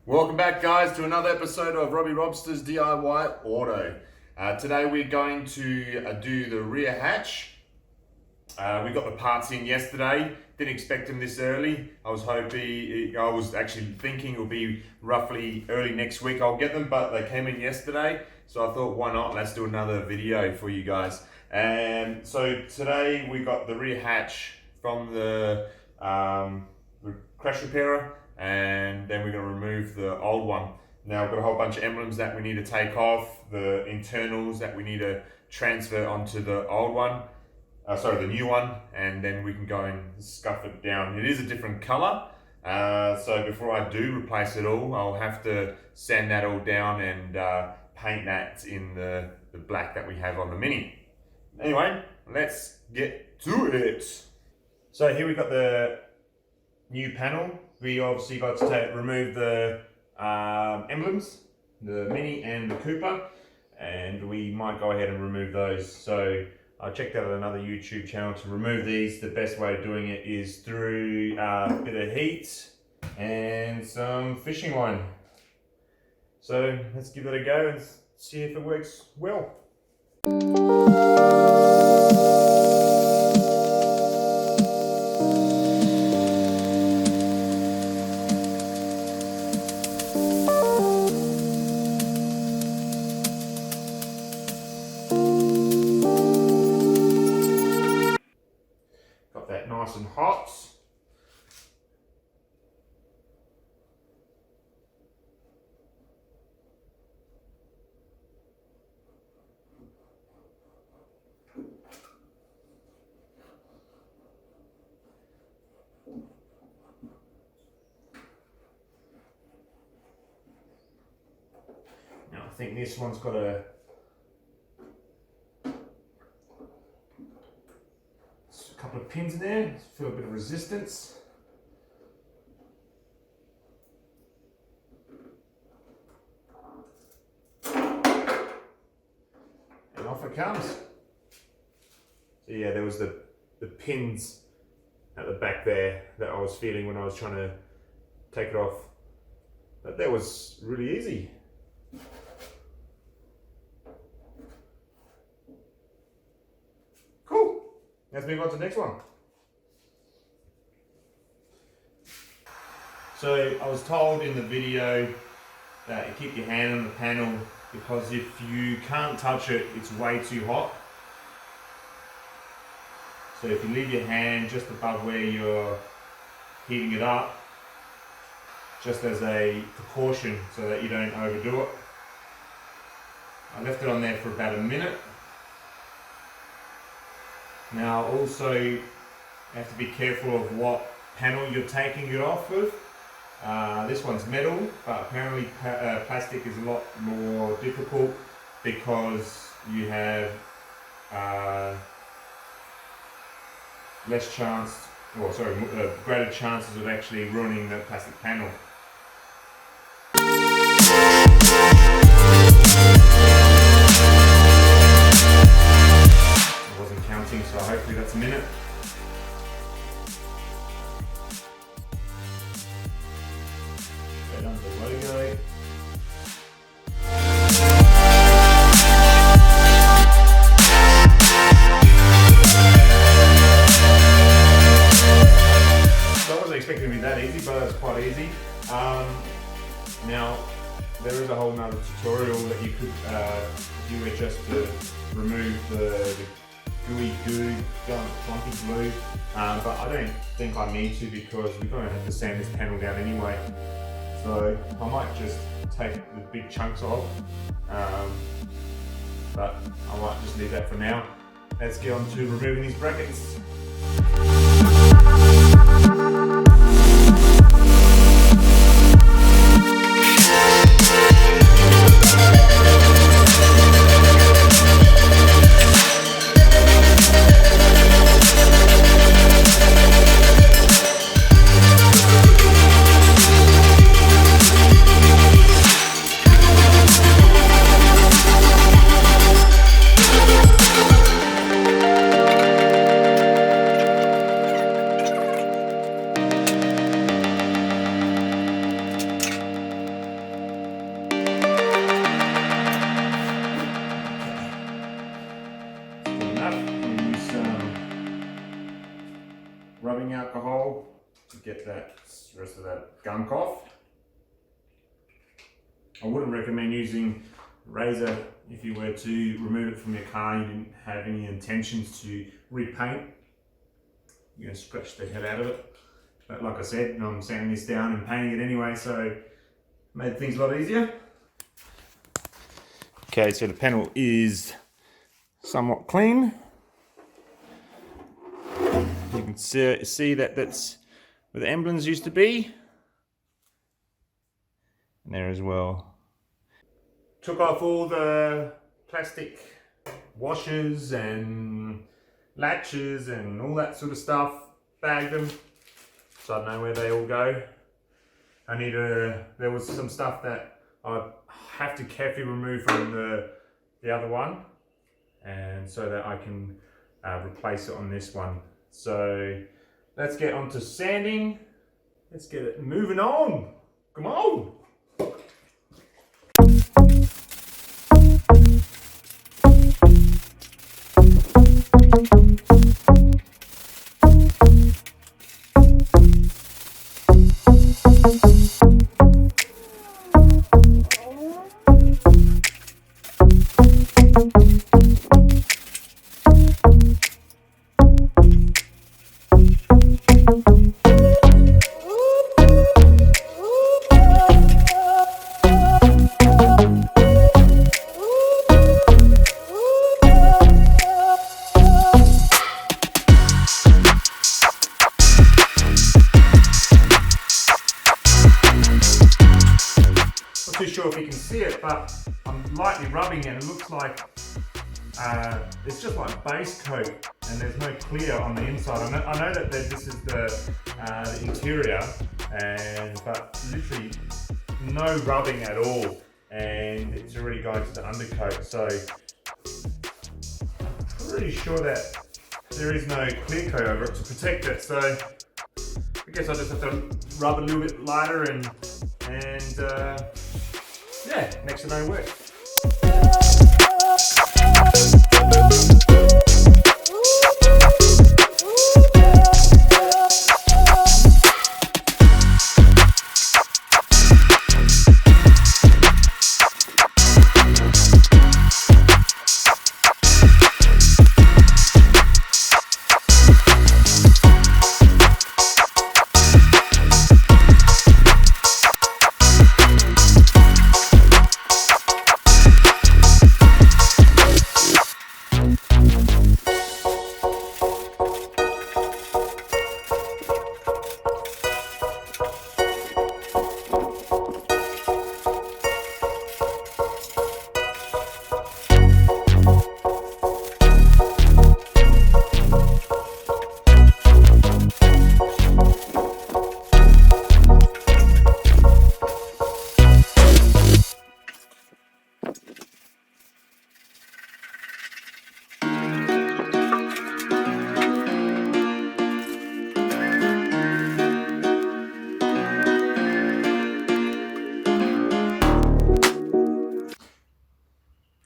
Welcome back, guys, to another episode of Robbie Robster's DIY Auto. Today we're going to do the rear hatch. We got the parts in yesterday. Didn't expect them this early. I was actually thinking it'll be roughly early next week I'll get them, but they came in yesterday. So I thought, why not? Let's do another video for you guys. And so today we got the rear hatch from the crash repairer, and then we're going to remove the old one. Now we've got a whole bunch of emblems that we need to take off, the internals that we need to transfer onto the old one, the new one, and then we can go and scuff it down. It is a different color, so before I do replace it all, I'll have to sand that all down and paint that in the black that we have on the Mini. Anyway, let's get to it. So here we got the new panel. We obviously got to remove the emblems, the Mini and the Cooper, and we might go ahead and remove those. So I checked out another YouTube channel to remove these. The best way of doing it is through a bit of heat and some fishing line. So let's give it a go and see if it works well. Got that nice and hot. Now I think this one's got a couple of pins in there, feel a bit of resistance. And off it comes. So yeah, there was the pins at the back there that I was feeling when I was trying to take it off. But that was really easy. Let's move on to the next one. So I was told in the video that you keep your hand on the panel because if you can't touch it, it's way too hot. So if you leave your hand just above where you're heating it up, just as a precaution so that you don't overdo it. I left it on there for about a minute. Now also you have to be careful of what panel you're taking it off with. This one's metal, but apparently plastic is a lot more difficult because you have greater chances of actually ruining the plastic panel. So hopefully that's a minute. Go down to the logo. So I wasn't expecting it to be that easy, but it's quite easy. Now there is a whole nother tutorial that you could do just to remove the gooey goo, clumpy glue, but I don't think I need to because we're going to have to sand this panel down anyway. So I might just take the big chunks off, but I might just leave that for now. Let's get on to removing these brackets. rubbing alcohol to get that rest of that gunk off. I wouldn't recommend using razor if you were to remove it from your car and you didn't have any intentions to repaint. You're going to scratch the head out of it. But like I said, I'm sanding this down and painting it anyway, so made things a lot easier. Okay, so the panel is somewhat clean. You can see that that's where the emblems used to be. And there as well. Took off all the plastic washers and latches and all that sort of stuff. Bagged them, so I know where they all go. There was some stuff that I have to carefully remove from the other one, and so that I can replace it on this one. So let's get on to sanding. Let's get it moving on. Come on. Too sure if you can see it, but I'm lightly rubbing it and it looks like it's just like base coat and there's no clear on the inside. I know that this is the interior, but literally no rubbing at all, and it's already going to the undercoat, so I'm pretty sure that there is no clear coat over it to protect it, so I guess I just have to rub a little bit lighter and yeah, next to no work.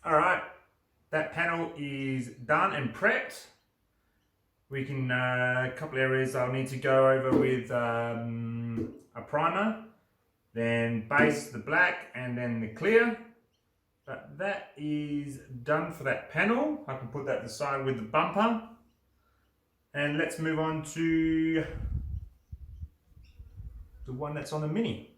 Alright, that panel is done and prepped. We can, a couple of areas I'll need to go over with a primer, then base the black and then the clear. But that is done for that panel. I can put that aside with the bumper. And let's move on to the one that's on the Mini.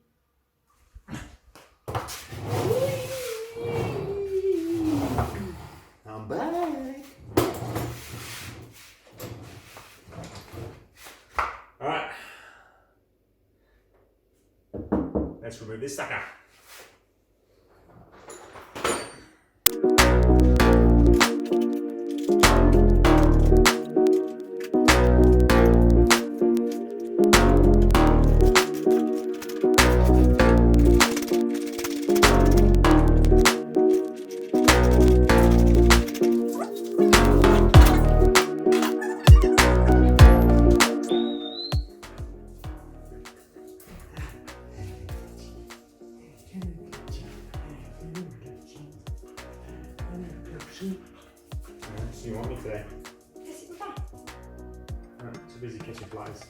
I'm back. Alright. Let's remove this sucker. So you want me today? Qu'est-ce que tu fais? Too busy. catching flies.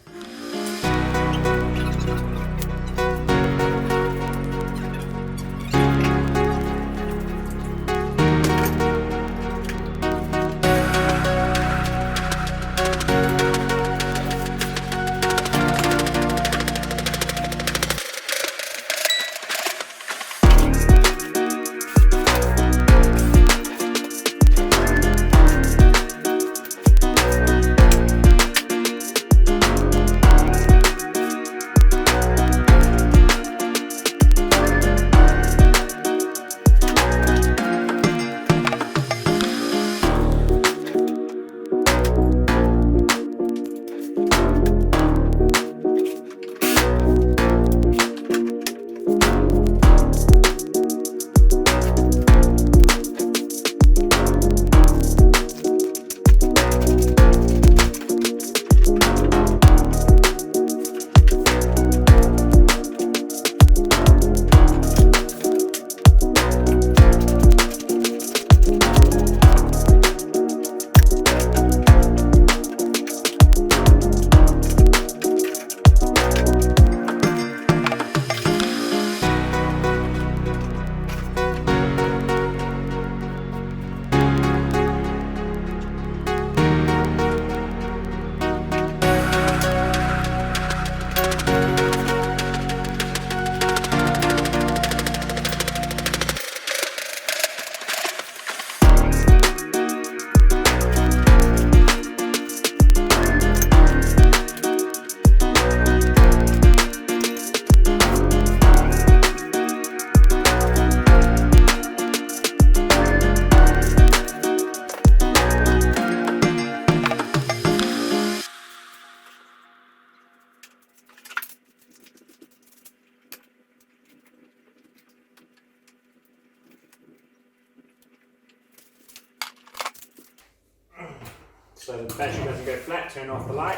So the battery doesn't go flat, turn off the light.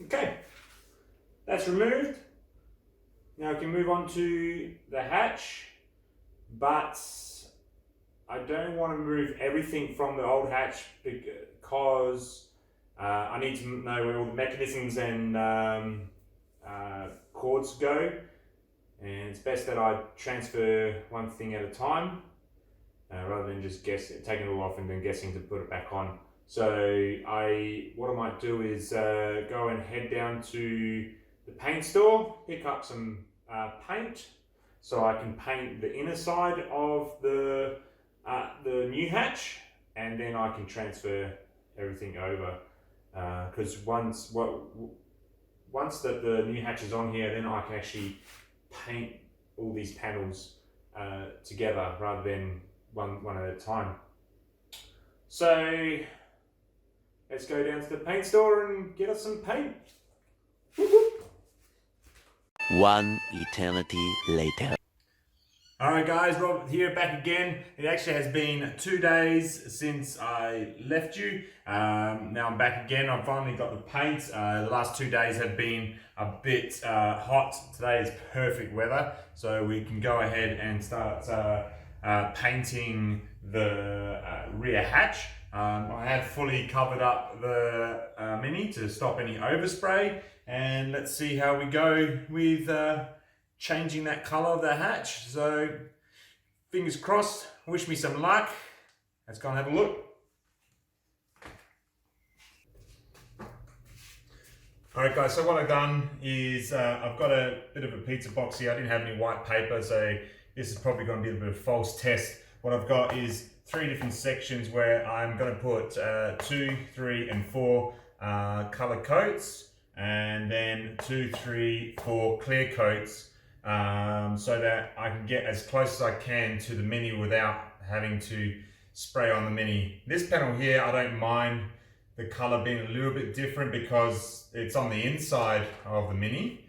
Okay, that's removed. Now we can move on to the hatch, but I don't want to remove everything from the old hatch because I need to know where all the mechanisms and cords go, and it's best that I transfer one thing at a time rather than just taking it all off and then guessing to put it back on. So what I might do is go and head down to the paint store, pick up some paint so I can paint the inner side of the new hatch, and then I can transfer everything over. Because once that the new hatch is on here, then I can actually paint all these panels together rather than one at a time. So let's go down to the paint store and get us some paint. One eternity later. Alright guys, Rob here back again. It actually has been 2 days since I left you. Now I'm back again. I've finally got the paint. The last 2 days have been a bit hot. Today is perfect weather, so we can go ahead and start painting the rear hatch. I have fully covered up the Mini to stop any overspray, and let's see how we go with changing that color of the hatch. So fingers crossed, wish me some luck. Let's go and have a look. Alright guys, so what I've done is I've got a bit of a pizza box here. I didn't have any white paper, so this is probably going to be a bit of a false test. What I've got is 3 different sections where I'm going to put 2, 3 and 4 color coats, and then 2, 3, 4 clear coats, so that I can get as close as I can to the Mini without having to spray on the Mini. This panel here, I don't mind the color being a little bit different because it's on the inside of the Mini.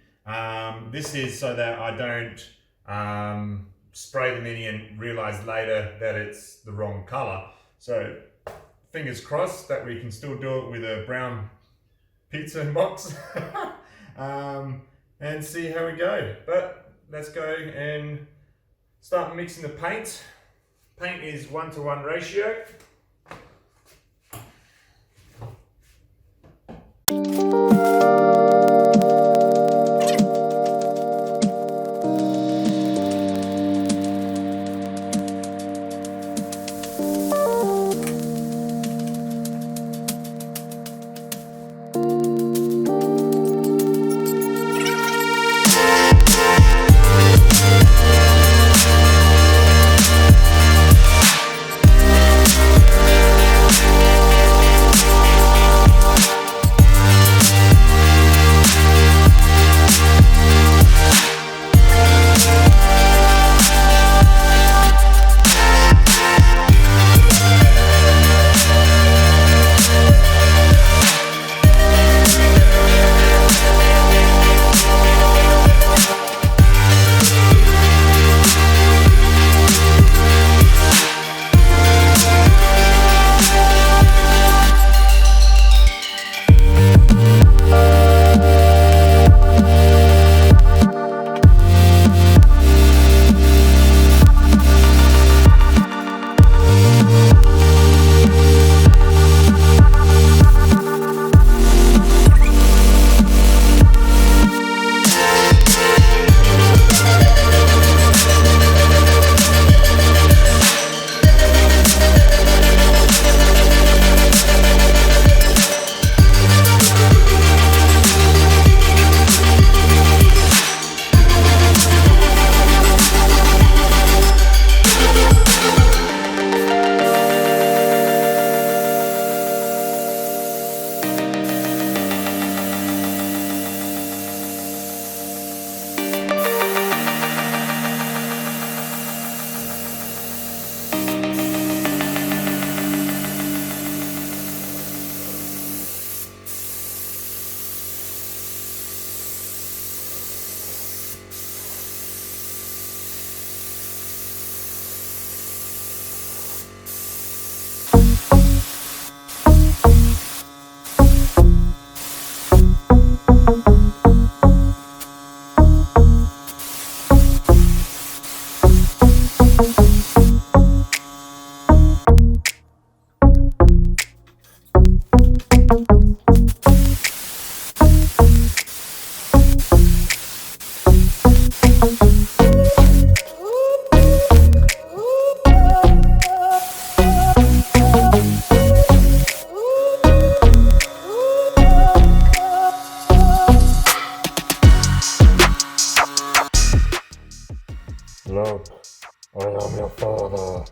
This is so that I don't spray the Mini and realize later that it's the wrong color. So fingers crossed that we can still do it with a brown pizza box. and see how we go. But let's go and start mixing the paint. Paint is 1-to-1 ratio. Lord, I am your father.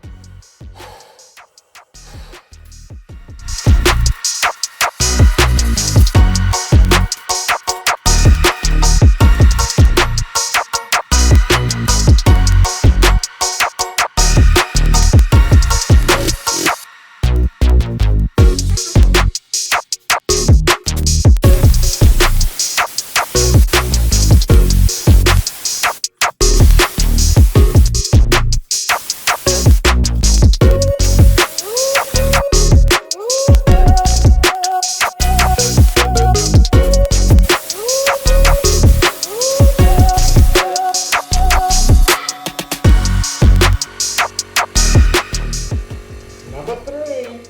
Number 3.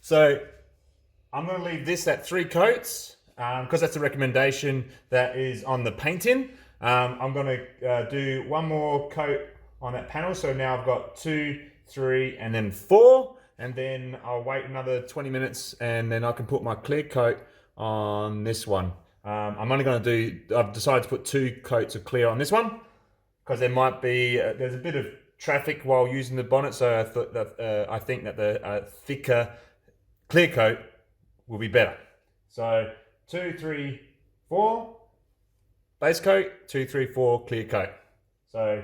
So I'm going to leave this at 3 coats because that's a recommendation that is on the painting. I'm going to do one more coat on that panel. So now I've got 2, 3, and then 4. And then I'll wait another 20 minutes and then I can put my clear coat on this one. I'm only going to do, I've decided to put 2 coats of clear on this one because there might be, there's a bit of traffic while using the bonnet. So I thought that, I think that the thicker clear coat will be better. So 2, 3, 4, base coat, 2, 3, 4, clear coat. So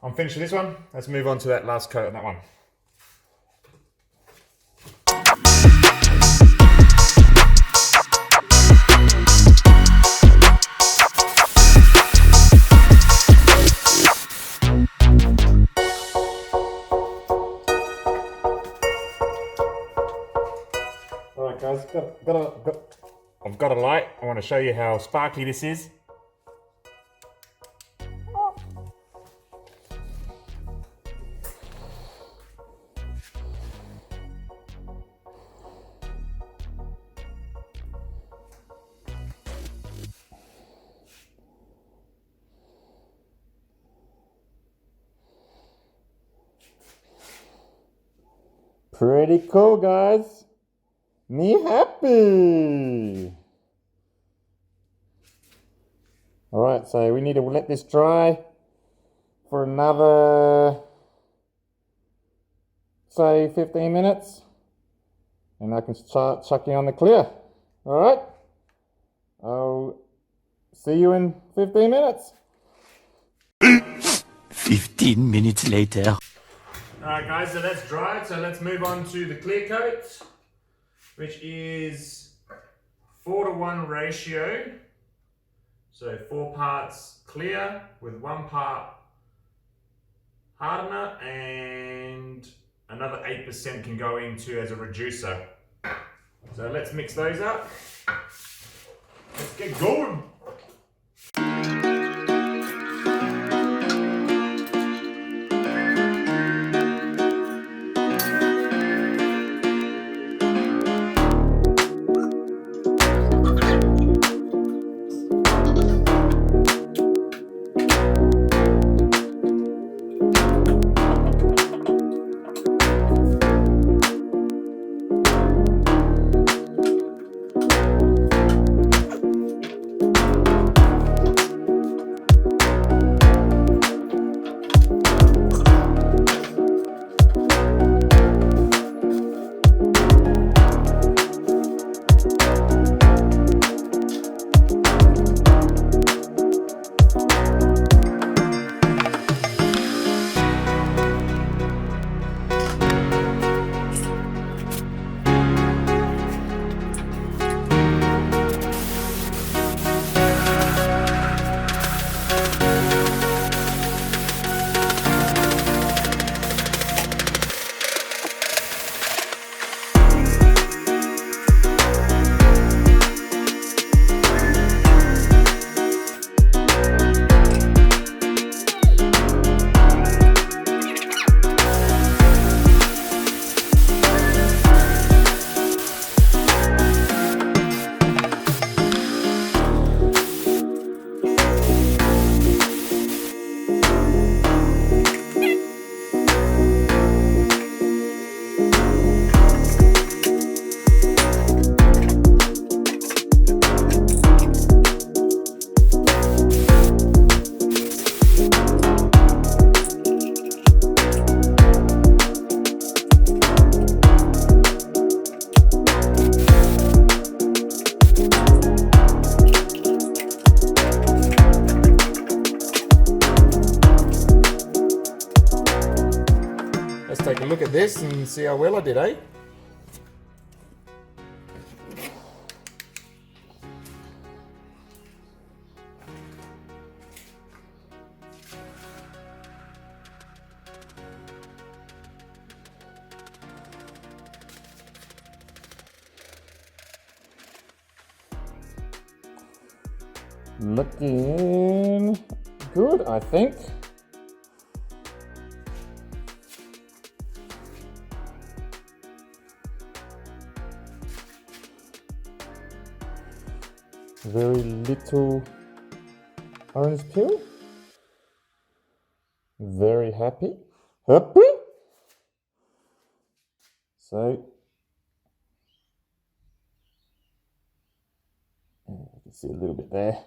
I'm finished with this one. Let's move on to that last coat on that one. guys, I've got a light. I want to show you how sparkly this is. Pretty cool, guys. Me happy. All right, so we need to let this dry for another, say, 15 minutes. And I can start chucking on the clear. All right. I'll see you in 15 minutes. 15 minutes later. Alright guys, so that's dried, so let's move on to the clear coat, which is 4:1 ratio. So 4 parts clear with 1 part hardener, and another 8% can go into as a reducer. So let's mix those up. Let's get going. Let's take a look at this and see how well I did, eh? Looking good, I think. Very little orange peel. Very happy. Happy? So, you can see a little bit there.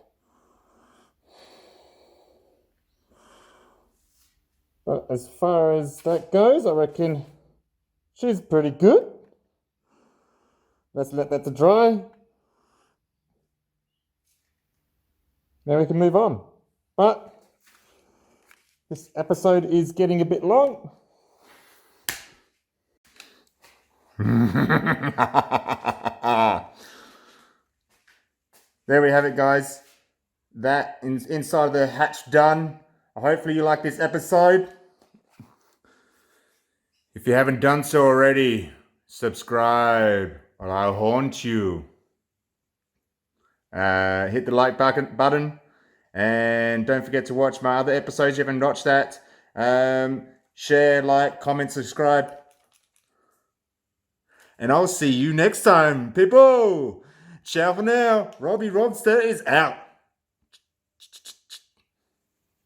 But as far as that goes, I reckon she's pretty good. Let's let that to dry. Now we can move on. But this episode is getting a bit long. There we have it, guys. That is inside the hatch done. Hopefully you like this episode. If you haven't done so already, subscribe. or I'll haunt you. Hit the like button, and don't forget to watch my other episodes if you haven't watched that. Share, like, comment, subscribe. And I'll see you next time, people. Ciao for now. Robbie Robster is out.